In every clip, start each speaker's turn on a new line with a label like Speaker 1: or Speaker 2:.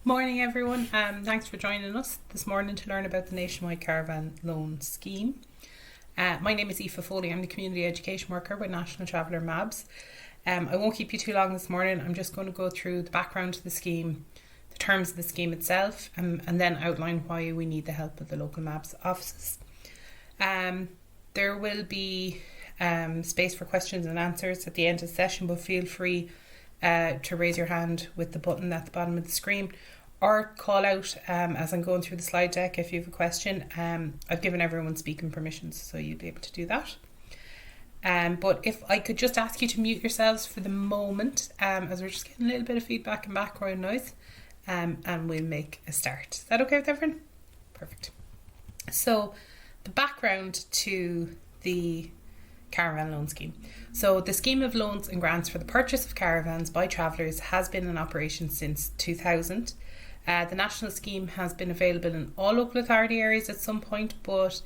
Speaker 1: Morning everyone, thanks for joining us this morning to learn about the Nationwide Caravan Loan Scheme. My name is Aoife Foley, I'm the Community Education Worker with National Traveller MABS. I won't keep you too long this morning, I'm just going to go through the background to the scheme, the terms of the scheme itself, and then outline why we need the help of the local MABS offices. There will be space for questions and answers at the end of the session, but feel free to raise your hand with the button at the bottom of the screen or call out as I'm going through the slide deck if you have a question. I've given everyone speaking permissions, so you'll be able to do that. But if I could just ask you to mute yourselves for the moment, as we're just getting a little bit of feedback and background noise, and we'll make a start. Is that okay with everyone? Perfect. So the background to the Caravan Loan Scheme. So the scheme of loans and grants for the purchase of caravans by travellers has been in operation since 2000. The national scheme has been available in all local authority areas at some point, but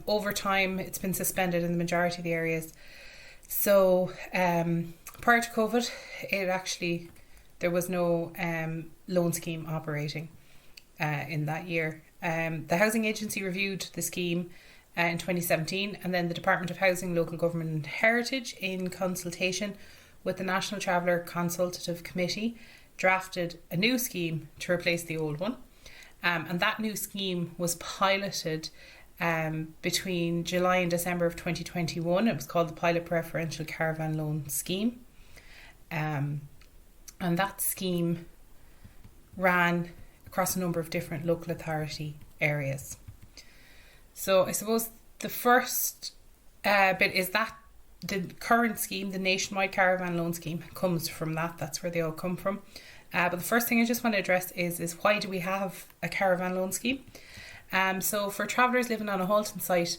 Speaker 1: over time it's been suspended in the majority of the areas. So prior to COVID, there was no loan scheme operating in that year. The Housing Agency reviewed the scheme in 2017, and then the Department of Housing, Local Government and Heritage, in consultation with the National Traveller Consultative Committee, drafted a new scheme to replace the old one. And that new scheme was piloted between July and December of 2021. It was called the Pilot Preferential Caravan Loan Scheme. And that scheme ran across a number of different local authority areas. So I suppose the first bit is that the current scheme, the Nationwide Caravan Loan Scheme, comes from that. That's where they all come from. But the first thing I just want to address is why do we have a caravan loan scheme? So for travellers living on a halting site,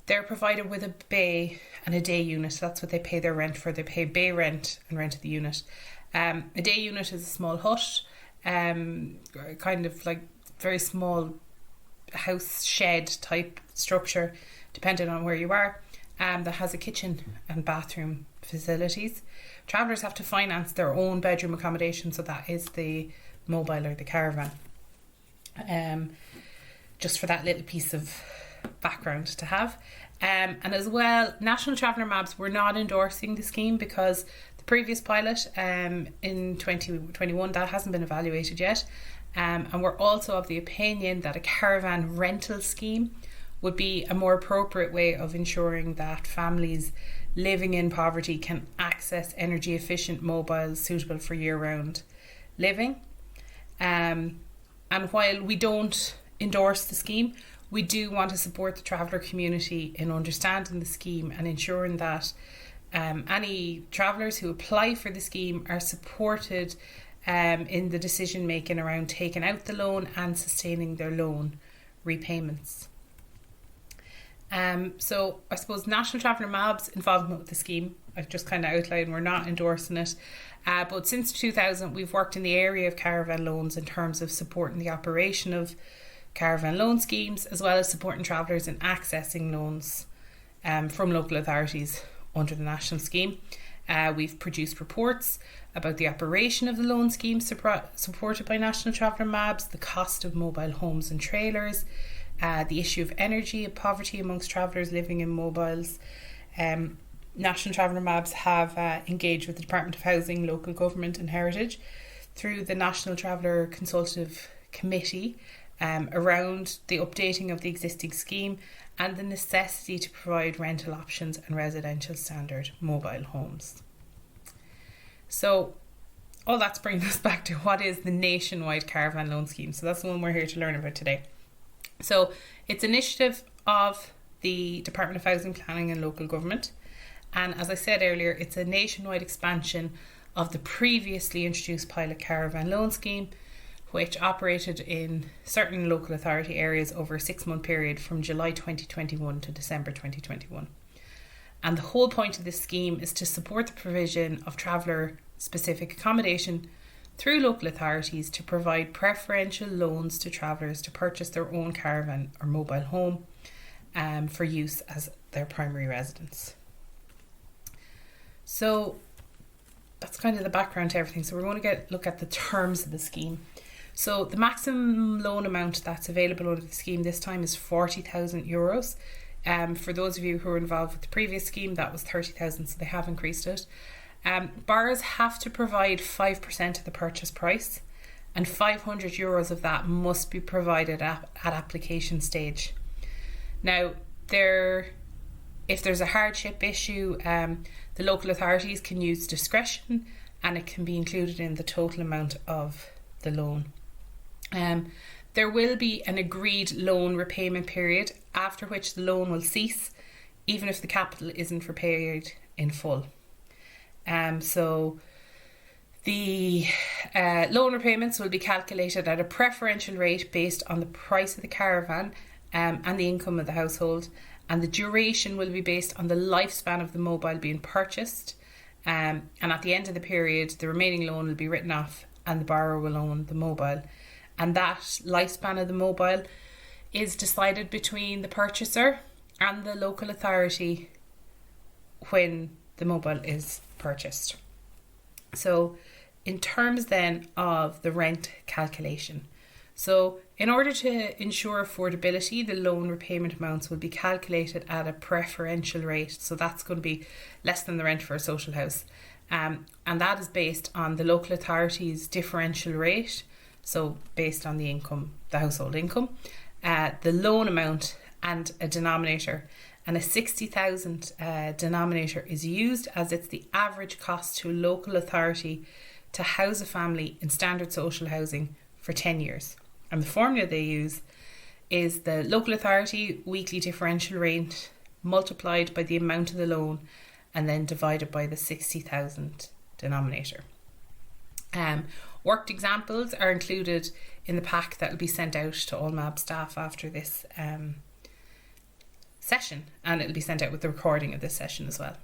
Speaker 1: they're provided with a bay and a day unit. That's what they pay their rent for. They pay bay rent and rent of the unit. A day unit is a small hut, kind of like very small house shed type structure, depending on where you are, that has a kitchen and bathroom facilities. Travellers have to finance their own bedroom accommodation, so that is the mobile or the caravan. Just for that little piece of background to have. And as well, National Traveller MABS were not endorsing the scheme because the previous pilot in 2021, that hasn't been evaluated yet. And we're also of the opinion that a caravan rental scheme would be a more appropriate way of ensuring that families living in poverty can access energy efficient mobiles suitable for year-round living. And while we don't endorse the scheme, we do want to support the traveller community in understanding the scheme and ensuring that any travellers who apply for the scheme are supported in the decision making around taking out the loan and sustaining their loan repayments. So I suppose National Traveller MABS involvement with the scheme, I've just kind of outlined, we're not endorsing it. But since 2000, we've worked in the area of caravan loans in terms of supporting the operation of caravan loan schemes, as well as supporting travellers in accessing loans from local authorities under the national scheme. We've produced reports about the operation of the loan scheme supported by National Traveller MABS, the cost of mobile homes and trailers, the issue of energy and poverty amongst travellers living in mobiles. National Traveller MABS have engaged with the Department of Housing, Local Government and Heritage through the National Traveller Consultative Committee around the updating of the existing scheme and the necessity to provide rental options and residential standard mobile homes. So all that's bringing us back to what is the Nationwide Caravan Loan Scheme. So that's the one we're here to learn about today. So it's an initiative of the Department of Housing, Planning and Local Government. And as I said earlier, it's a nationwide expansion of the previously introduced pilot caravan loan scheme, which operated in certain local authority areas over a 6-month period from July 2021 to December 2021. And the whole point of this scheme is to support the provision of traveller specific accommodation through local authorities to provide preferential loans to travellers to purchase their own caravan or mobile home for use as their primary residence. So that's kind of the background to everything. So we're going to look at the terms of the scheme. So the maximum loan amount that's available under the scheme this time is €40,000. For those of you who were involved with the previous scheme, that was 30,000, so they have increased it. Borrowers have to provide 5% of the purchase price, and €500 of that must be provided at application stage. Now, if there's a hardship issue, the local authorities can use discretion, and it can be included in the total amount of the loan. There will be an agreed loan repayment period, after which the loan will cease, even if the capital isn't repaid in full. So the loan repayments will be calculated at a preferential rate based on the price of the caravan and the income of the household, and the duration will be based on the lifespan of the mobile being purchased. And at the end of the period, the remaining loan will be written off and the borrower will own the mobile. And that lifespan of the mobile is decided between the purchaser and the local authority when the mobile is purchased. So in terms then of the rent calculation, so in order to ensure affordability, the loan repayment amounts will be calculated at a preferential rate. So that's going to be less than the rent for a social house. And that is based on the local authority's differential rate. So based on the income, the household income, the loan amount and a denominator. And a 60,000 denominator is used as it's the average cost to a local authority to house a family in standard social housing for 10 years. And the formula they use is the local authority weekly differential rate multiplied by the amount of the loan and then divided by the 60,000 denominator. Worked examples are included in the pack that will be sent out to all MABS staff after this session, and it'll be sent out with the recording of this session as well.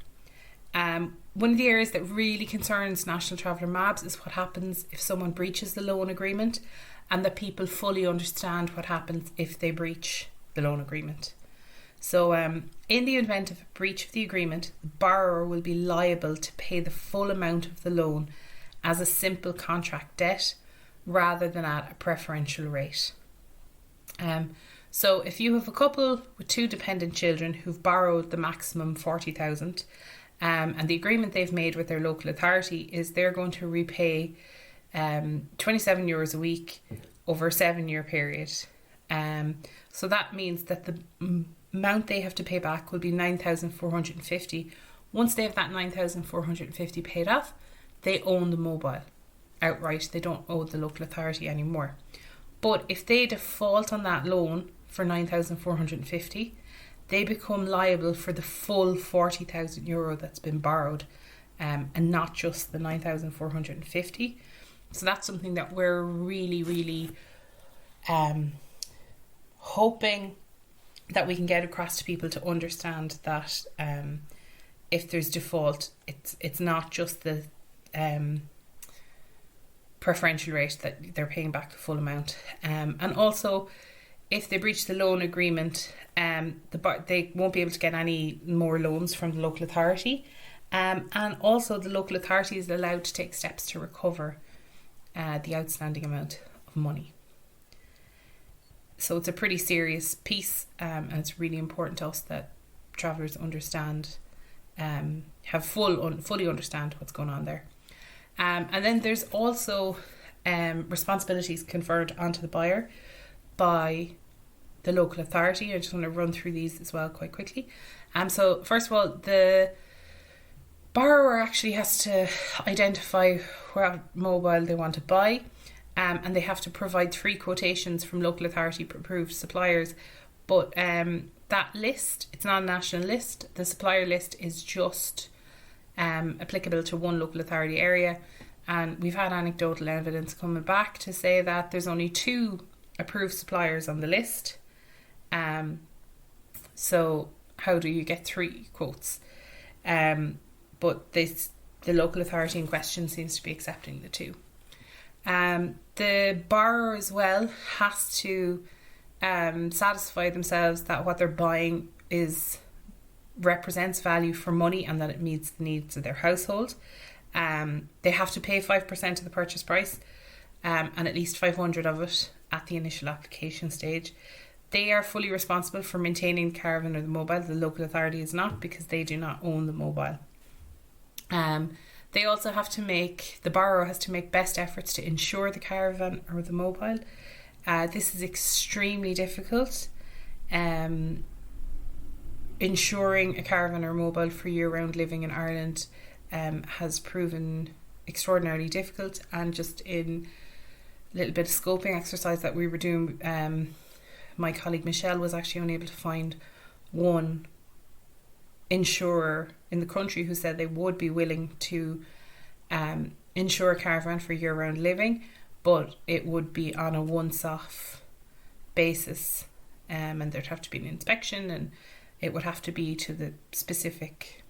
Speaker 1: One of the areas that really concerns National Traveller MABS is what happens if someone breaches the loan agreement, and that people fully understand what happens if they breach the loan agreement. So in the event of a breach of the agreement, the borrower will be liable to pay the full amount of the loan as a simple contract debt rather than at a preferential rate. So if you have a couple with two dependent children who've borrowed the maximum 40,000, and the agreement they've made with their local authority is they're going to repay €27 a week over a 7-year period. So that means that the amount they have to pay back will be 9,450. Once they have that 9,450 paid off, they own the mobile outright. They don't owe the local authority anymore. But if they default on that loan for 9,450, they become liable for the full €40,000 that's been borrowed, and not just the 9,450. So that's something that we're really hoping that we can get across to people to understand that if there's default, it's not just the preferential rate that they're paying back the full amount. And also, if they breach the loan agreement, they won't be able to get any more loans from the local authority. And also the local authority is allowed to take steps to recover the outstanding amount of money. So it's a pretty serious piece, and it's really important to us that travellers understand, fully understand what's going on there. And then there's also responsibilities conferred onto the buyer by the local authority. I just want to run through these as well quite quickly. So first of all, the borrower actually has to identify what mobile they want to buy, and they have to provide 3 quotations from local authority approved suppliers. But that list, it's not a national list. The supplier list is just applicable to one local authority area, and we've had anecdotal evidence coming back to say that there's only 2 approved suppliers on the list. So how do you get 3 quotes? But the local authority in question seems to be accepting the 2. The borrower as well has to satisfy themselves that what they're buying represents value for money and that it meets the needs of their household. They have to pay 5% of the purchase price, and at least 500 of it at the initial application stage. They are fully responsible for maintaining the caravan or the mobile. The local authority is not, because they do not own the mobile. They also have to the borrower has to make best efforts to insure the caravan or the mobile. This is extremely difficult. Insuring a caravan or mobile for year-round living in Ireland has proven extraordinarily difficult, and just in a little bit of scoping exercise that we were doing, my colleague Michelle was actually only able to find one insurer in the country who said they would be willing to insure a caravan for year-round living, but it would be on a once-off basis, and there'd have to be an inspection, and it would have to be to the specific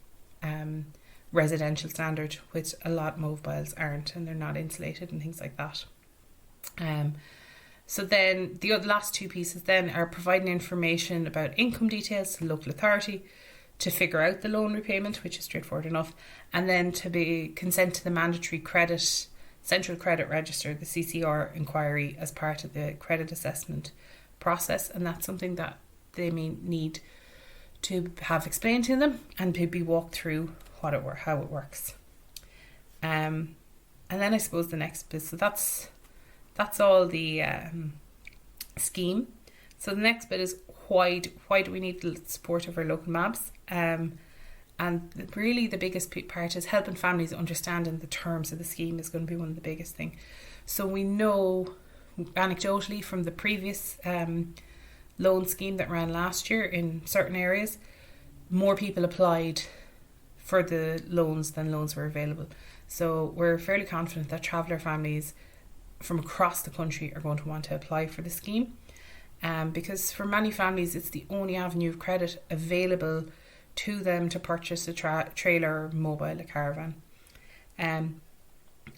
Speaker 1: residential standard, which a lot of mobiles aren't, and they're not insulated and things like that. So then the last two pieces then are providing information about income details to the local authority to figure out the loan repayment, which is straightforward enough, and then to be consent to the mandatory central credit register, the CCR inquiry, as part of the credit assessment process. And that's something that they may need to have explained to them and to be walked through how it works. And then I suppose the next bit, so that's all the scheme. So the next bit is why do we need the support of our local MABS? And really the biggest part is helping families understanding the terms of the scheme is going to be one of the biggest thing. So we know anecdotally from the previous loan scheme that ran last year, in certain areas more people applied for the loans than loans were available. So we're fairly confident that traveller families from across the country are going to want to apply for the scheme, because for many families it's the only avenue of credit available to them to purchase a trailer, mobile, a caravan. And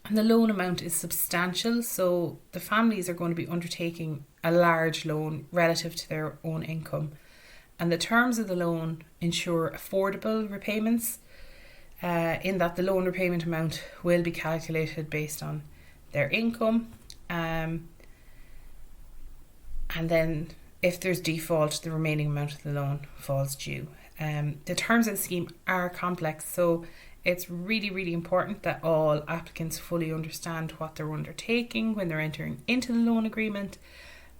Speaker 1: the loan amount is substantial, so the families are going to be undertaking a large loan relative to their own income. And the terms of the loan ensure affordable repayments, in that the loan repayment amount will be calculated based on their income. And then if there's default, the remaining amount of the loan falls due. The terms of the scheme are complex, so it's really, really important that all applicants fully understand what they're undertaking when they're entering into the loan agreement,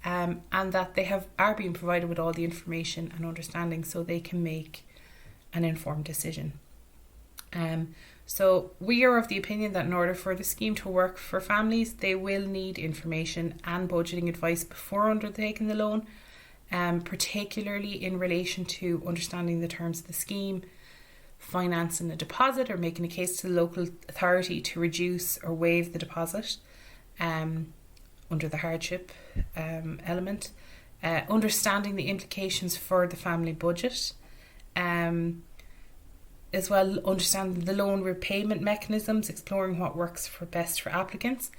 Speaker 1: and that they are being provided with all the information and understanding so they can make an informed decision. So we are of the opinion that in order for the scheme to work for families, they will need information and budgeting advice before undertaking the loan, particularly in relation to understanding the terms of the scheme, financing a deposit or making a case to the local authority to reduce or waive the deposit under the hardship element, understanding the implications for the family budget, as well understanding the loan repayment mechanisms, exploring what works best for applicants.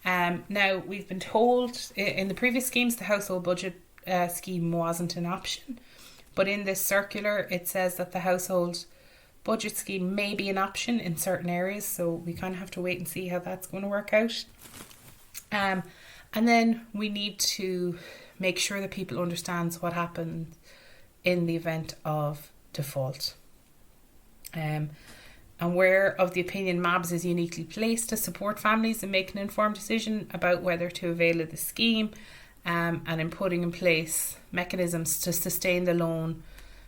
Speaker 1: Now, we've been told in the previous schemes the household budget scheme wasn't an option, but in this circular it says that the household budget scheme may be an option in certain areas, so we kind of have to wait and see how that's going to work out. And then we need to make sure that people understand what happens in the event of default. And we're of the opinion MABS is uniquely placed to support families in making an informed decision about whether to avail of the scheme, and in putting in place mechanisms to sustain the loan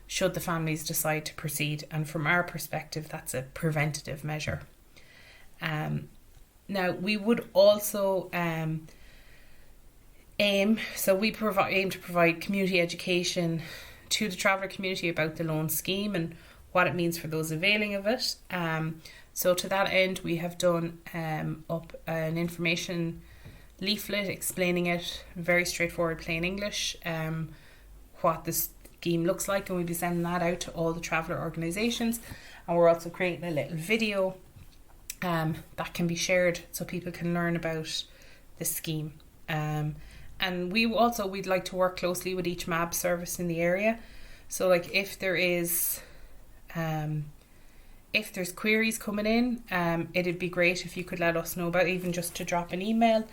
Speaker 1: should the families decide to proceed. And from our perspective, that's a preventative measure. Now, we would also aim to provide community education to the traveller community about the loan scheme and what it means for those availing of it. So to that end, we have done up an information leaflet explaining it in very straightforward plain English, what the scheme looks like, and we'll be sending that out to all the traveller organisations. And we're also creating a little video that can be shared so people can learn about the scheme. And we'd like to work closely with each MAB service in the area. So like if there's queries coming in, it'd be great if you could let us know about, even just to drop an email,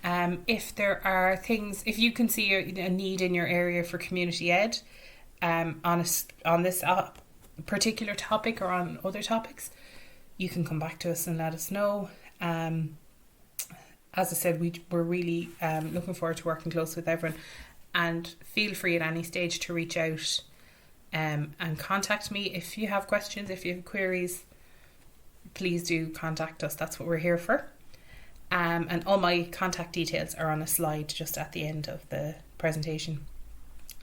Speaker 1: If there are things, if you can see a need in your area for community ed on this particular topic or on other topics, you can come back to us and let us know. As I said, we're really looking forward to working close with everyone, and feel free at any stage to reach out and contact me if you have questions, if you have queries. Please do contact us. That's what we're here for. And all my contact details are on a slide just at the end of the presentation.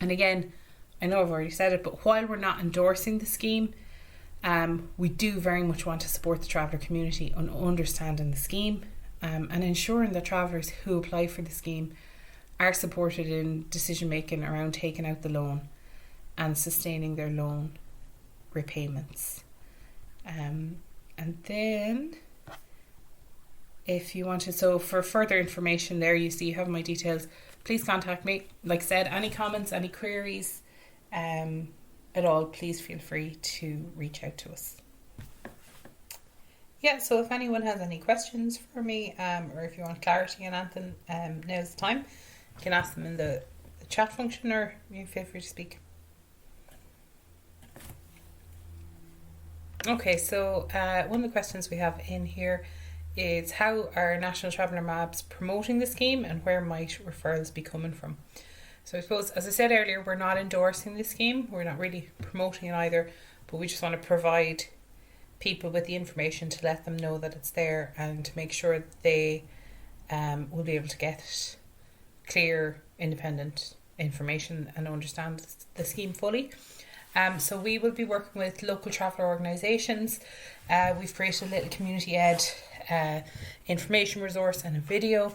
Speaker 1: And again, I know I've already said it, but while we're not endorsing the scheme, we do very much want to support the traveller community on understanding the scheme and ensuring that travellers who apply for the scheme are supported in decision making around taking out the loan and sustaining their loan repayments. And then if you wanted, so for further information there, you see you have my details. Please contact me. Like I said, any comments, any queries at all, please feel free to reach out to us. Yeah, so if anyone has any questions for me, or if you want clarity on anything, now's the time. You can ask them in the chat function, or you feel free to speak. Okay, so one of the questions we have in here is, how are National Traveller MABS promoting the scheme, and where might referrals be coming from? So I suppose, as I said earlier, we're not endorsing the scheme, we're not really promoting it either, but we just want to provide people with the information to let them know that it's there, and to make sure that they will be able to get clear, independent information and understand the scheme fully. So we will be working with local traveller organisations. We've created a little community ed information resource and a video,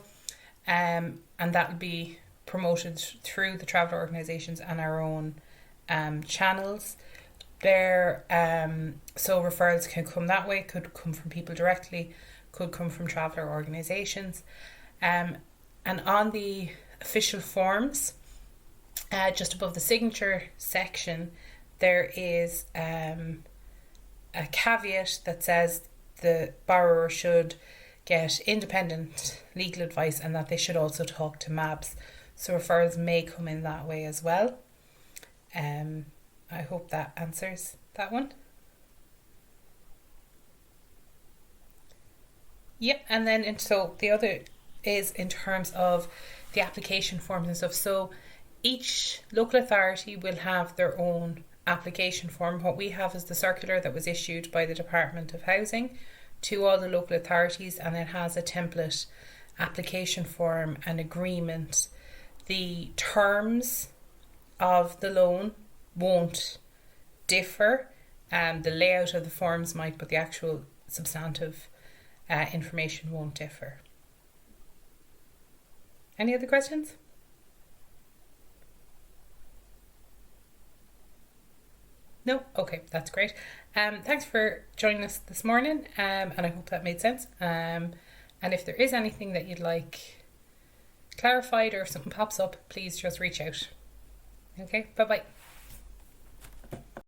Speaker 1: and that will be promoted through the traveller organisations and our own channels. There, so referrals can come that way, could come from people directly, could come from traveller organisations. And on the official forms, just above the signature section, there is a caveat that says the borrower should get independent legal advice, and that they should also talk to MABS. So referrals may come in that way as well. I hope that answers that one. Yep, and then so the other is in terms of the application forms and stuff. So each local authority will have their own application form. What we have is the circular that was issued by the Department of Housing to all the local authorities, and it has a template application form and agreement. The terms of the loan won't differ, and the layout of the forms might, but the actual substantive information won't differ. Any other questions? No? Okay, that's great. Thanks for joining us this morning, and I hope that made sense. And if there is anything that you'd like clarified, or if something pops up, please just reach out. Okay, bye-bye.